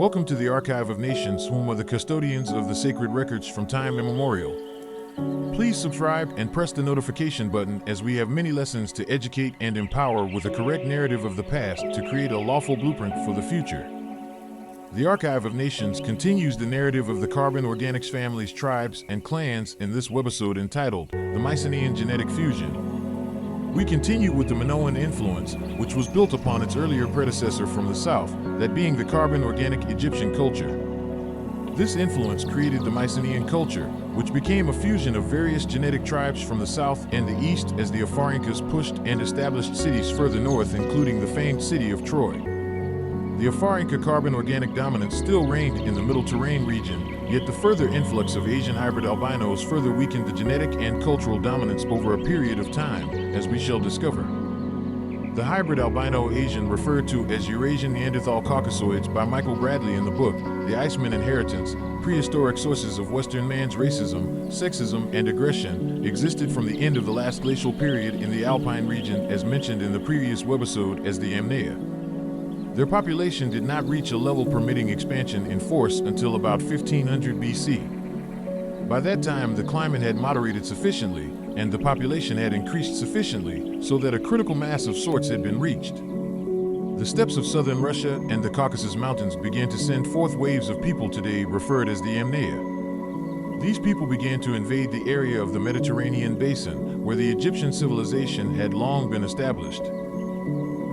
Welcome to the Archive of Nations, whom are the custodians of the sacred records from time immemorial. Please subscribe and press the notification button, as we have many lessons to educate and empower with a correct narrative of the past to create a lawful blueprint for the future. The Archive of Nations continues the narrative of the carbon organics families, tribes, and clans in this webisode entitled The Mycenaean Genetic Fusion. We continue with the Minoan influence, which was built upon its earlier predecessor from the south, that being the carbon organic Egyptian culture. This influence created the Mycenaean culture, which became a fusion of various genetic tribes from the south and the east as the Afar-Incas pushed and established cities further north, including the famed city of Troy. The Afar-Inca carbon organic dominance still reigned in the Middle Terrain region, yet the further influx of Asian hybrid albinos further weakened the genetic and cultural dominance over a period of time, as we shall discover. The hybrid albino Asian, referred to as Eurasian Neanderthal Caucasoids by Michael Bradley in the book The Iceman Inheritance, Prehistoric Sources of Western Man's Racism, Sexism, and Aggression, existed from the end of the last glacial period in the Alpine region, as mentioned in the previous webisode as the Yamnayya. Their population did not reach a level permitting expansion in force until about 1500 BC. By that time, the climate had moderated sufficiently, and the population had increased sufficiently so that a critical mass of sorts had been reached. The steppes of southern Russia and the Caucasus Mountains began to send forth waves of people today referred as the Yamnayya. These people began to invade the area of the Mediterranean basin, where the Egyptian civilization had long been established.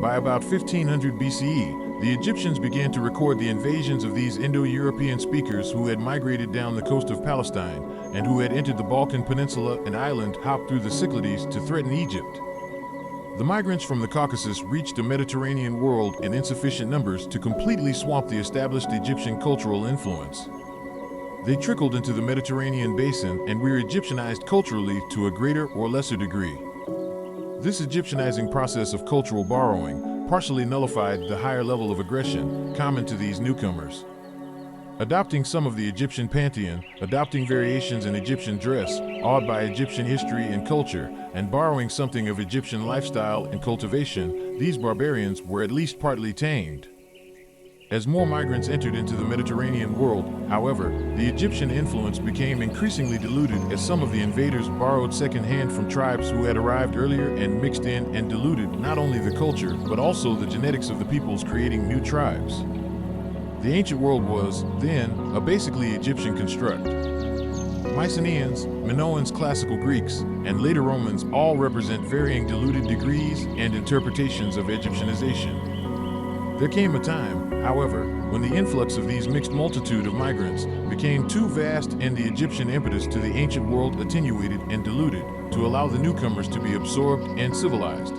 By about 1500 BCE, the Egyptians began to record the invasions of these Indo-European speakers who had migrated down the coast of Palestine and who had entered the Balkan Peninsula and island hopped through the Cyclades to threaten Egypt. The migrants from the Caucasus reached the Mediterranean world in insufficient numbers to completely swamp the established Egyptian cultural influence. They trickled into the Mediterranean basin and were Egyptianized culturally to a greater or lesser degree. This Egyptianizing process of cultural borrowing partially nullified the higher level of aggression common to these newcomers. Adopting some of the Egyptian pantheon, adopting variations in Egyptian dress, awed by Egyptian history and culture, and borrowing something of Egyptian lifestyle and cultivation, these barbarians were at least partly tamed. As more migrants entered into the Mediterranean world, however, the Egyptian influence became increasingly diluted as some of the invaders borrowed second-hand from tribes who had arrived earlier and mixed in and diluted not only the culture but also the genetics of the peoples, creating new tribes. The ancient world was, then, a basically Egyptian construct. Mycenaeans, Minoans, classical Greeks, and later Romans all represent varying diluted degrees and interpretations of Egyptianization. There came a time, however, when the influx of these mixed multitude of migrants became too vast and the Egyptian impetus to the ancient world attenuated and diluted to allow the newcomers to be absorbed and civilized.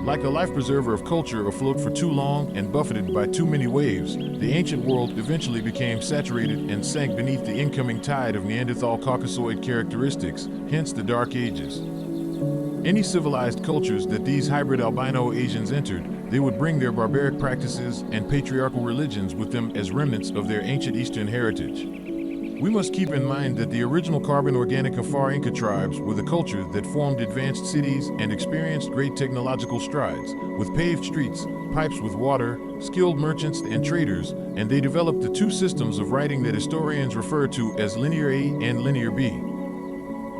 Like a life preserver of culture afloat for too long and buffeted by too many waves, the ancient world eventually became saturated and sank beneath the incoming tide of Neanderthal Caucasoid characteristics, hence the Dark Ages. Any civilized cultures that these hybrid albino Asians entered, they would bring their barbaric practices and patriarchal religions with them as remnants of their ancient Eastern heritage. We must keep in mind that the original carbon organic Afar-Inca tribes were the culture that formed advanced cities and experienced great technological strides, with paved streets, pipes with water, skilled merchants and traders, and they developed the two systems of writing that historians refer to as Linear A and Linear B.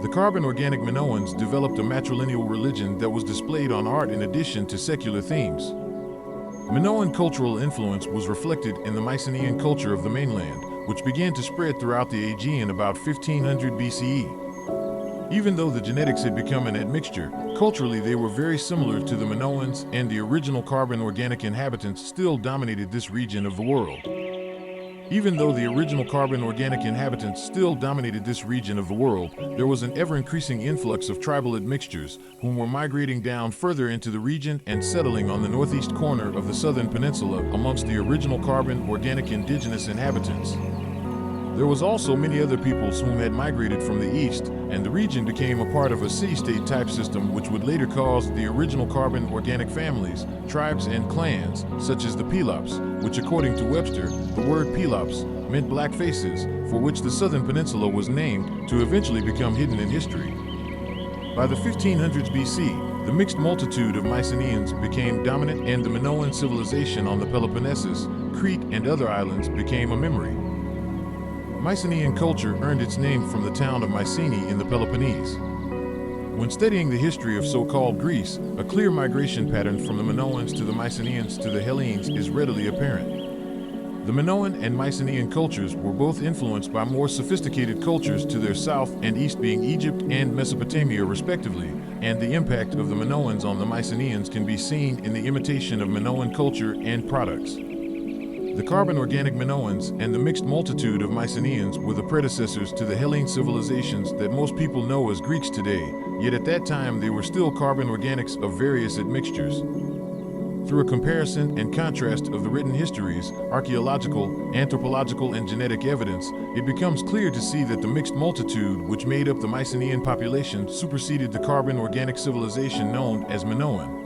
The carbon organic Minoans developed a matrilineal religion that was displayed on art in addition to secular themes. Minoan cultural influence was reflected in the Mycenaean culture of the mainland, which began to spread throughout the Aegean about 1500 BCE. Even though the genetics had become an admixture, culturally they were very similar to the Minoans, and the original carbon organic inhabitants still dominated this region of the world. Even though the original carbon organic inhabitants still dominated this region of the world, there was an ever-increasing influx of tribal admixtures, whom were migrating down further into the region and settling on the northeast corner of the southern peninsula amongst the original carbon organic indigenous inhabitants. There was also many other peoples whom had migrated from the east, and the region became a part of a city-state type system which would later cause the original carbon organic families, tribes, and clans, such as the Pelops, which according to Webster, the word Pelops meant black faces, for which the southern peninsula was named, to eventually become hidden in history. By the 1500s BC, the mixed multitude of Mycenaeans became dominant and the Minoan civilization on the Peloponnesus, Crete and other islands became a memory. Mycenaean culture earned its name from the town of Mycenae in the Peloponnese. When studying the history of so-called Greece, a clear migration pattern from the Minoans to the Mycenaeans to the Hellenes is readily apparent. The Minoan and Mycenaean cultures were both influenced by more sophisticated cultures to their south and east, being Egypt and Mesopotamia respectively, and the impact of the Minoans on the Mycenaeans can be seen in the imitation of Minoan culture and products. The carbon-organic Minoans and the mixed multitude of Mycenaeans were the predecessors to the Hellene civilizations that most people know as Greeks today, yet at that time they were still carbon organics of various admixtures. Through a comparison and contrast of the written histories, archaeological, anthropological, and genetic evidence, it becomes clear to see that the mixed multitude which made up the Mycenaean population superseded the carbon-organic civilization known as Minoan.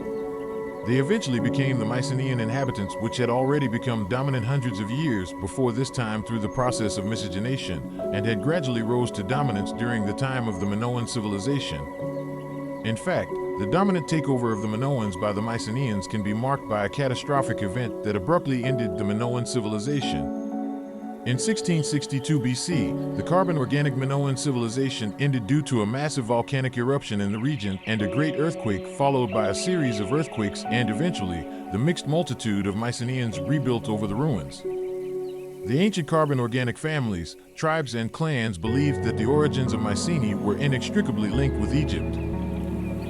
They eventually became the Mycenaean inhabitants, which had already become dominant hundreds of years before this time through the process of miscegenation, and had gradually rose to dominance during the time of the Minoan civilization. In fact, the dominant takeover of the Minoans by the Mycenaeans can be marked by a catastrophic event that abruptly ended the Minoan civilization. In 1662 BC, the carbon-organic Minoan civilization ended due to a massive volcanic eruption in the region and a great earthquake, followed by a series of earthquakes, and eventually, the mixed multitude of Mycenaeans rebuilt over the ruins. The ancient carbon-organic families, tribes, and clans believed that the origins of Mycenae were inextricably linked with Egypt.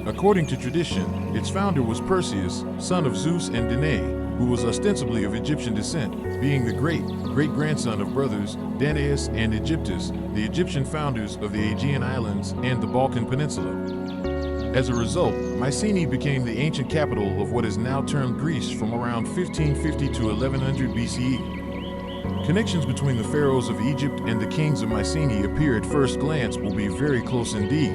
According to tradition, its founder was Perseus, son of Zeus and Danae, who was ostensibly of Egyptian descent, being the great-great-grandson of brothers Danaus and Aegyptus, the Egyptian founders of the Aegean Islands and the Balkan Peninsula. As a result, Mycenae became the ancient capital of what is now termed Greece from around 1550 to 1100 BCE. Connections between the pharaohs of Egypt and the kings of Mycenae appear at first glance will be very close indeed.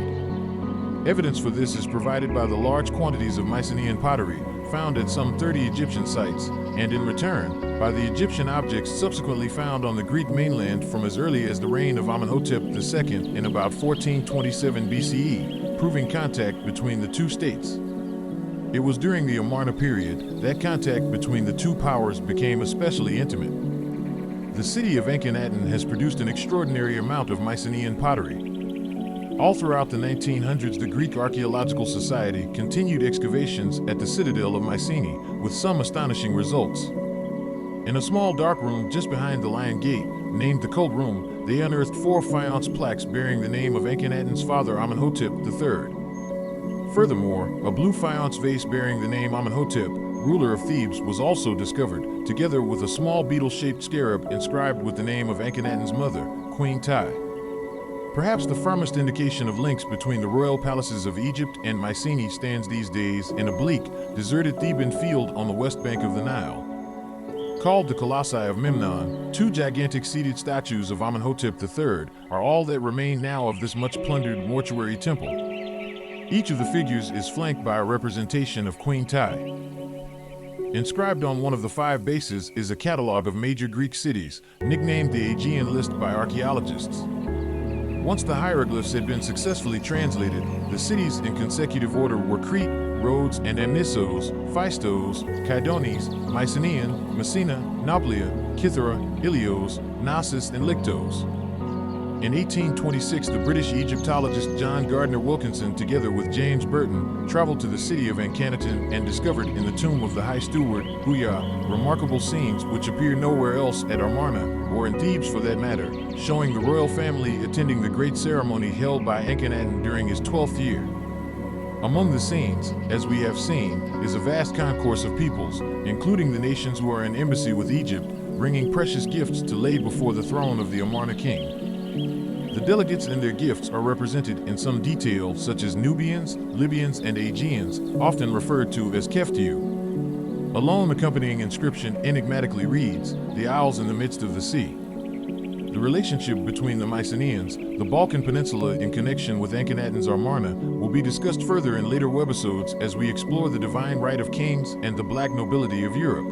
Evidence for this is provided by the large quantities of Mycenaean pottery found at some 30 Egyptian sites, and in return, by the Egyptian objects subsequently found on the Greek mainland from as early as the reign of Amenhotep II in about 1427 BCE, proving contact between the two states. It was during the Amarna period that contact between the two powers became especially intimate. The city of Ankh-an-Atun has produced an extraordinary amount of Mycenaean pottery. All throughout the 1900s, the Greek Archaeological Society continued excavations at the citadel of Mycenae, with some astonishing results. In a small dark room just behind the Lion Gate, named the Cult Room, they unearthed 4 faience plaques bearing the name of Ankh-an-Atun's father Amenhotep III. Furthermore, a blue faience vase bearing the name Amenhotep, ruler of Thebes, was also discovered, together with a small beetle-shaped scarab inscribed with the name of Ankh-an-Atun's mother, Queen Ti. Perhaps the firmest indication of links between the royal palaces of Egypt and Mycenae stands these days in a bleak, deserted Theban field on the west bank of the Nile. Called the Colossi of Memnon, 2 gigantic seated statues of Amenhotep III are all that remain now of this much plundered mortuary temple. Each of the figures is flanked by a representation of Queen Ti. Inscribed on one of the 5 bases is a catalog of major Greek cities, nicknamed the Aegean List by archaeologists. Once the hieroglyphs had been successfully translated, the cities in consecutive order were Crete, Rhodes and Amnisos, Phaistos, Kydones, Mycenaean, Messina, Nauplia, Kythera, Ilios, Knossos, and Lyctos. In 1826, the British Egyptologist John Gardner Wilkinson, together with James Burton, traveled to the city of Ankh-an-Atun and discovered in the tomb of the High Steward, Huya, remarkable scenes which appear nowhere else at Amarna, or in Thebes for that matter, showing the royal family attending the great ceremony held by Ankh-an-Atun during his 12th year. Among the scenes, as we have seen, is a vast concourse of peoples, including the nations who are in embassy with Egypt, bringing precious gifts to lay before the throne of the Amarna king. The delegates and their gifts are represented in some detail, such as Nubians, Libyans, and Aegeans, often referred to as Keftiu. A lone accompanying inscription enigmatically reads, "The Isles in the Midst of the Sea." The relationship between the Mycenaeans, the Balkan Peninsula in connection with Ankh-an-Atun's Amarna, will be discussed further in later webisodes as we explore the divine right of kings and the black nobility of Europe.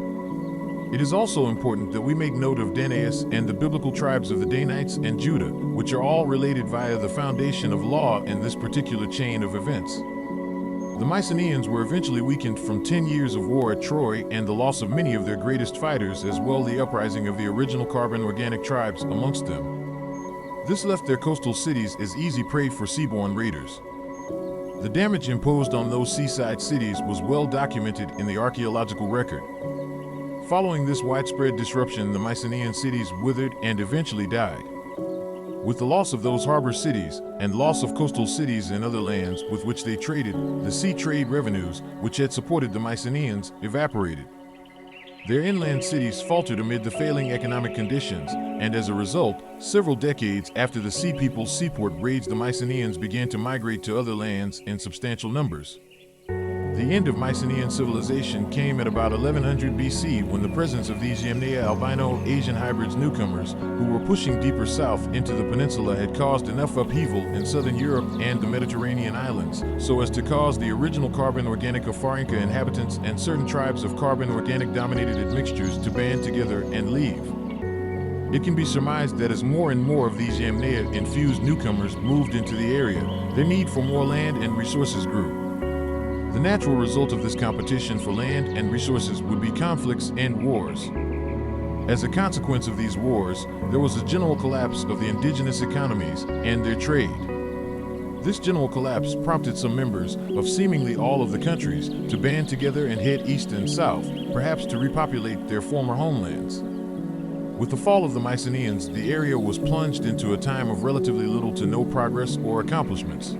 It is also important that we make note of Danaus and the biblical tribes of the Danites and Judah, which are all related via the foundation of law in this particular chain of events. The Mycenaeans were eventually weakened from 10 years of war at Troy and the loss of many of their greatest fighters, as well the uprising of the original carbon organic tribes amongst them. This left their coastal cities as easy prey for seaborne raiders. The damage imposed on those seaside cities was well documented in the archaeological record. Following this widespread disruption, the Mycenaean cities withered and eventually died. With the loss of those harbor cities and loss of coastal cities and other lands with which they traded, the sea trade revenues, which had supported the Mycenaeans, evaporated. Their inland cities faltered amid the failing economic conditions, and as a result, several decades after the Sea People's seaport raids, the Mycenaeans began to migrate to other lands in substantial numbers. The end of Mycenaean civilization came at about 1100 BC, when the presence of these Yamnayya albino Asian hybrids newcomers, who were pushing deeper south into the peninsula, had caused enough upheaval in southern Europe and the Mediterranean islands so as to cause the original carbon organic Afar-Inca inhabitants and certain tribes of carbon organic dominated admixtures to band together and leave. It can be surmised that as more and more of these Yamnayya infused newcomers moved into the area, their need for more land and resources grew. The natural result of this competition for land and resources would be conflicts and wars. As a consequence of these wars, there was a general collapse of the indigenous economies and their trade. This general collapse prompted some members of seemingly all of the countries to band together and head east and south, perhaps to repopulate their former homelands. With the fall of the Mycenaeans, the area was plunged into a time of relatively little to no progress or accomplishments.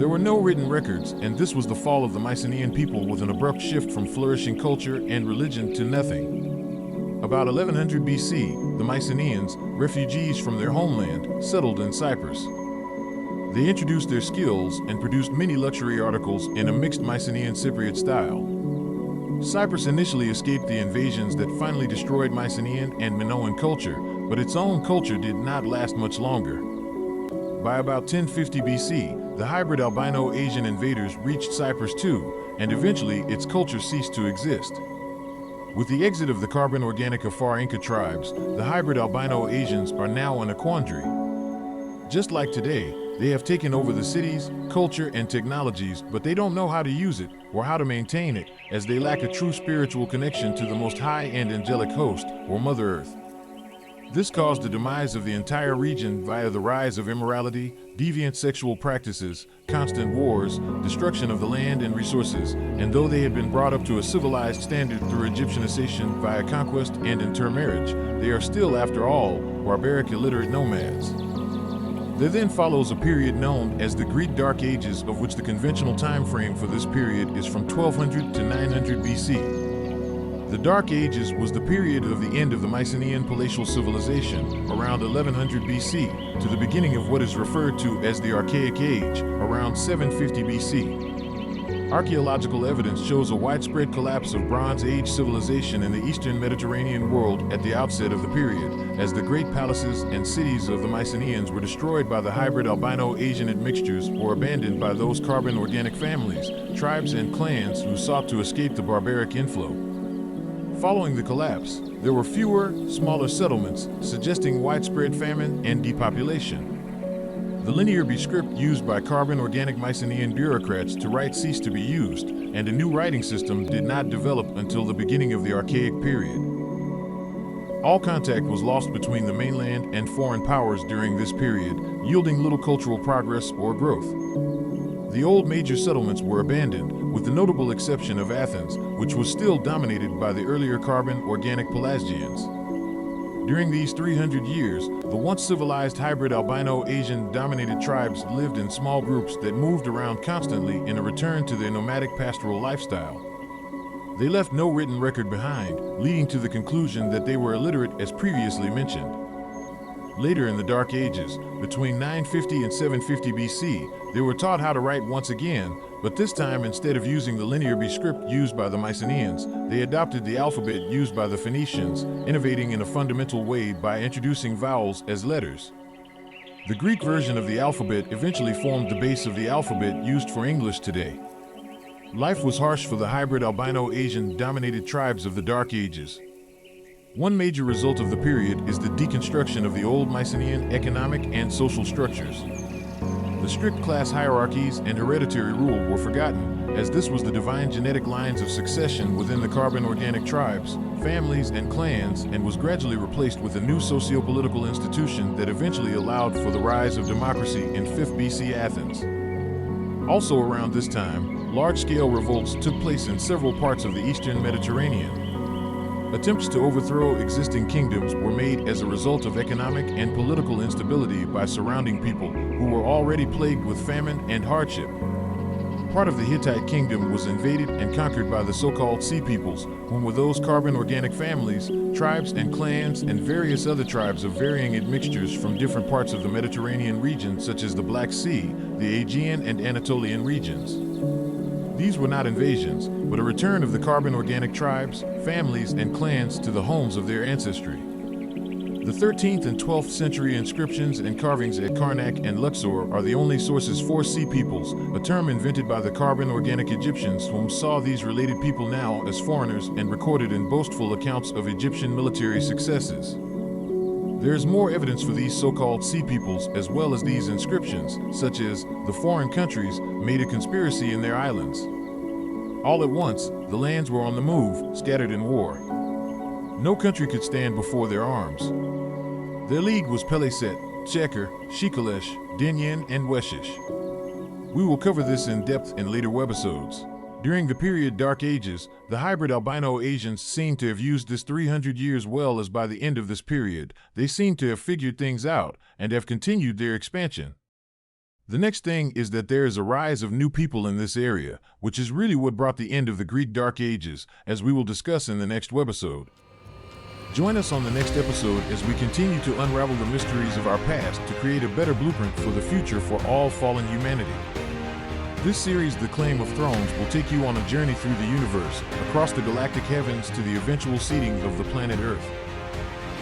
There were no written records, and this was the fall of the Mycenaean people, with an abrupt shift from flourishing culture and religion to nothing. About 1100 BC, the Mycenaeans, refugees from their homeland, settled in Cyprus. They introduced their skills and produced many luxury articles in a mixed Mycenaean Cypriot style. Cyprus initially escaped the invasions that finally destroyed Mycenaean and Minoan culture, but its own culture did not last much longer. By about 1050 BC, the hybrid albino Asian invaders reached Cyprus too, and eventually its culture ceased to exist. With the exit of the carbon organic Afar-Inca tribes, the hybrid albino Asians are now in a quandary. Just like today, they have taken over the cities, culture, and technologies, but they don't know how to use it or how to maintain it, as they lack a true spiritual connection to the Most High and angelic host, or Mother Earth. This caused the demise of the entire region via the rise of immorality, deviant sexual practices, constant wars, destruction of the land and resources, and though they had been brought up to a civilized standard through Egyptianization via conquest and intermarriage, they are still, after all, barbaric illiterate nomads. There then follows a period known as the Greek Dark Ages, of which the conventional time frame for this period is from 1200 to 900 BC. The Dark Ages was the period of the end of the Mycenaean palatial civilization, around 1100 BC, to the beginning of what is referred to as the Archaic Age, around 750 BC. Archaeological evidence shows a widespread collapse of Bronze Age civilization in the eastern Mediterranean world at the outset of the period, as the great palaces and cities of the Mycenaeans were destroyed by the hybrid albino Asian admixtures or abandoned by those carbon organic families, tribes, and clans who sought to escape the barbaric inflow. Following the collapse, there were fewer, smaller settlements, suggesting widespread famine and depopulation. The linear B script used by carbon organic Mycenaean bureaucrats to write ceased to be used, and a new writing system did not develop until the beginning of the Archaic period. All contact was lost between the mainland and foreign powers during this period, yielding little cultural progress or growth. The old major settlements were abandoned, with the notable exception of Athens, which was still dominated by the earlier carbon organic Pelasgians. During these 300 years, the once civilized hybrid albino Asian dominated tribes lived in small groups that moved around constantly in a return to their nomadic pastoral lifestyle. They left no written record behind, leading to the conclusion that they were illiterate as previously mentioned. Later in the Dark Ages, between 950 and 750 BC, they were taught how to write once again, but this time, instead of using the linear B script used by the Mycenaeans, they adopted the alphabet used by the Phoenicians, innovating in a fundamental way by introducing vowels as letters. The Greek version of the alphabet eventually formed the base of the alphabet used for English today. Life was harsh for the hybrid albino Asian dominated tribes of the Dark Ages. One major result of the period is the deconstruction of the old Mycenaean economic and social structures. The strict class hierarchies and hereditary rule were forgotten, as this was the divine genetic lines of succession within the carbon organic tribes, families, and clans, and was gradually replaced with a new socio-political institution that eventually allowed for the rise of democracy in 5th BC Athens. Also around this time, large-scale revolts took place in several parts of the eastern Mediterranean. Attempts to overthrow existing kingdoms were made as a result of economic and political instability by surrounding people who were already plagued with famine and hardship. Part of the Hittite kingdom was invaded and conquered by the so-called Sea Peoples, whom were those carbon organic families, tribes and clans, and various other tribes of varying admixtures from different parts of the Mediterranean region, such as the Black Sea, the Aegean and Anatolian regions. These were not invasions, but a return of the carbon organic tribes, families, and clans to the homes of their ancestry. The 13th and 12th century inscriptions and carvings at Karnak and Luxor are the only sources for Sea Peoples, a term invented by the carbon organic Egyptians, whom saw these related people now as foreigners and recorded in boastful accounts of Egyptian military successes. There is more evidence for these so-called Sea Peoples, as well as these inscriptions, such as the foreign countries made a conspiracy in their islands. All at once, the lands were on the move, scattered in war. No country could stand before their arms. Their league was Peleset, Checker, Shikalesh, Dinyan, and Weshish. We will cover this in depth in later webisodes. During the period Dark Ages, the hybrid albino Asians seem to have used this 300 years well, as by the end of this period, they seem to have figured things out and have continued their expansion. The next thing is that there is a rise of new people in this area, which is really what brought the end of the Greek Dark Ages, as we will discuss in the next webisode. Join us on the next episode as we continue to unravel the mysteries of our past to create a better blueprint for the future for all fallen humanity. This series, The Claim of Thrones, will take you on a journey through the universe, across the galactic heavens to the eventual seeding of the planet Earth.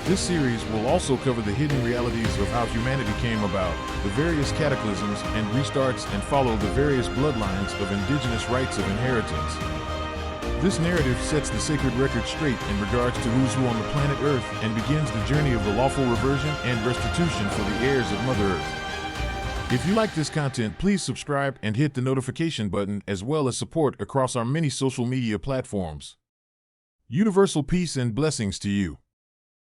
This series will also cover the hidden realities of how humanity came about, the various cataclysms and restarts, and follow the various bloodlines of indigenous rights of inheritance. This narrative sets the sacred record straight in regards to who's who on the planet Earth and begins the journey of the lawful reversion and restitution for the heirs of Mother Earth. If you like this content, please subscribe and hit the notification button, as well as support across our many social media platforms. Universal peace and blessings to you.